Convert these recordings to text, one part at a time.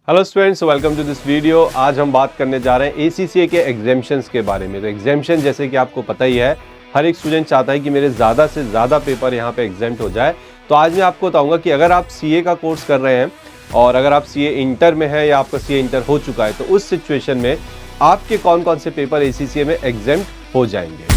Hello students, welcome to this video. आज हम बात करने जा रहे हैं ACCA के एग्जाम्शंस के बारे में। तो एग्जाम्शन जैसे कि आपको पता ही है, हर एक स्टूडेंट चाहता है कि मेरे ज़्यादा से ज़्यादा पेपर यहाँ पे एग्जाम्ट हो जाए। तो आज मैं आपको बताऊंगा कि अगर आप CA का कोर्स कर रहे हैं और अगर आप CA इंटर में है या आपका CA इंटर हो चुका है, तो उस सिचुएशन में आपके कौन कौन से पेपर ACCA में एग्जाम्ट हो जाएंगे।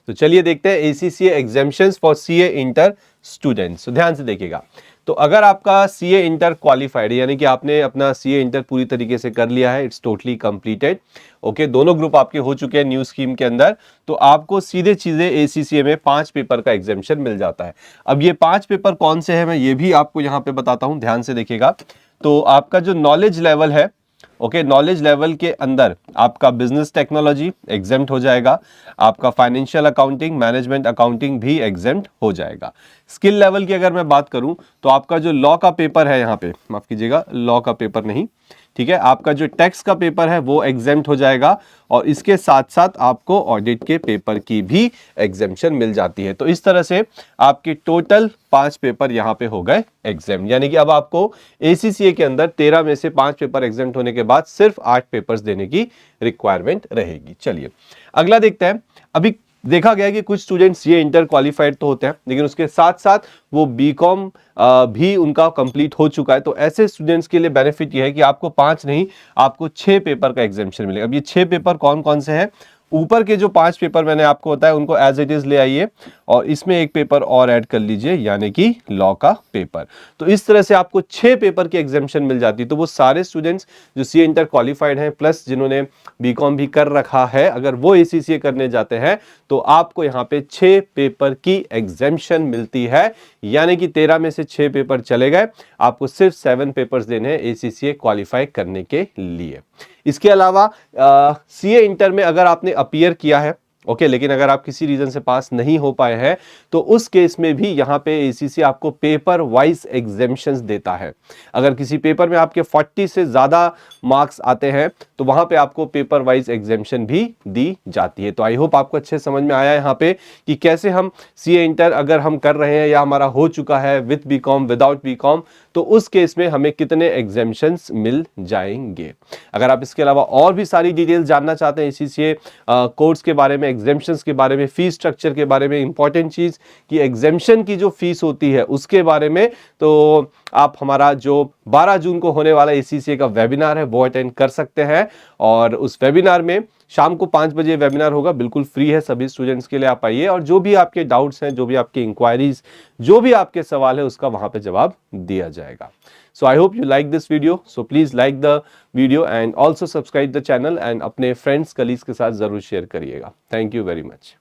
तो चलिए देखते हैं ACCA exemptions for CA inter students. तो ध्यान से देखिएगा। तो अगर आपका CA इंटर क्वालिफाइड यानी कि आपने अपना CA इंटर पूरी तरीके से कर लिया है, इट्स टोटली कंप्लीटेड, ओके, दोनों ग्रुप आपके हो चुके हैं न्यू स्कीम के अंदर, तो आपको सीधे चीजें ACCA में 5 पेपर का एग्जाम्शन मिल जाता है। अब ये 5 पेपर कौन से हैं मैं ये भी आपको यहाँ पे बताता हूँ, ध्यान से देखिएगा। तो आपका जो नॉलेज लेवल है, ओके, नॉलेज लेवल के अंदर आपका बिजनेस टेक्नोलॉजी एग्जेम्प्ट हो जाएगा, आपका फाइनेंशियल अकाउंटिंग, मैनेजमेंट अकाउंटिंग भी एग्जेम्प्ट हो जाएगा। स्किल लेवल की अगर मैं बात करूं तो आपका जो लॉ का पेपर है, यहाँ पे माफ कीजिएगा, लॉ का पेपर नहीं, ठीक है, आपका जो टैक्स का पेपर है वो एग्जेम्प्ट हो जाएगा और इसके साथ साथ आपको ऑडिट के पेपर की भी एग्जेम्पशन मिल जाती है। तो इस तरह से आपके टोटल 5 पेपर यहाँ पे हो गए एग्जाम, यानी कि अब आपको ACCA के अंदर 13 में से 5 पेपर एग्जाम्प्ट होने के बाद सिर्फ 8 पेपर्स देने की रिक्वायरमेंट रहेगी। चलिए अगला देखते हैं। अभी देखा गया कि कुछ स्टूडेंट्स ये इंटर क्वालिफाइड तो होते हैं, लेकिन उसके साथ साथ वो BCom भी उनका कंप्लीट हो चुका है। तो ऐसे स्टूडेंट्स के लिए बेनिफिट ये है कि आपको 5 नहीं, आपको 6 पेपर का एग्जाम्शन मिलेगा। अब ये 6 पेपर कौन कौन से हैं? ऊपर के जो 5 पेपर मैंने आपको बताया उनको एज इट इज ले आइए और इसमें एक पेपर और ऐड कर लीजिए, यानी कि लॉ का पेपर। तो इस तरह से आपको 6 पेपर की एग्जाम्शन मिल जाती है। तो वो सारे स्टूडेंट्स जो CA इंटर क्वालिफाइड हैं प्लस जिन्होंने BCom भी कर रखा है, अगर वो ACCA करने जाते हैं तो आपको यहाँ पे 6 पेपर की एग्जाम्शन मिलती है, यानी कि 13 में से 6 पेपर चले गए, आपको सिर्फ 7 पेपर्स देने हैं ACCA क्वालिफाई करने के लिए। इसके अलावा CA इंटर में अगर आपने अपीयर किया है, ओके, लेकिन अगर आप किसी रीजन से पास नहीं हो पाए हैं तो उस केस में भी यहाँ पे ACCA आपको पेपर वाइज एग्जेम्पशंस देता है। अगर किसी पेपर में आपके 40 से ज्यादा मार्क्स आते हैं तो वहां पे आपको पेपर वाइज एग्जेम्पशन भी दी जाती है। तो आई होप आपको अच्छे समझ में आया यहाँ पे कि कैसे हम CA इंटर अगर हम कर रहे हैं या हमारा हो चुका है विद BCom विदाउट BCom, तो उस केस में हमें कितने एग्जेम्पशंस मिल जाएंगे। अगर आप इसके अलावा और भी सारी डिटेल्स जानना चाहते हैं ACCA कोर्स के बारे में, एग्जेम्पशंस के बारे में, फीस स्ट्रक्चर के बारे में, इंपॉर्टेंट चीज कि एग्जेम्पशन की जो फीस होती है उसके बारे में, तो आप हमारा जो 12 जून को होने वाला ACCA का वेबिनार है वो अटेंड कर सकते हैं। और उस वेबिनार में शाम को 5 बजे वेबिनार होगा, बिल्कुल फ्री है सभी स्टूडेंट्स के लिए। आप आइए और जो भी आपके डाउट्स हैं, जो भी आपकी इंक्वायरीज, जो भी आपके सवाल है, उसका वहां पे जवाब दिया जाएगा। So I hope you like this video. So please like the video and also subscribe the channel and अपने friends, colleagues के साथ जरूर शेयर करिएगा। Thank you very much.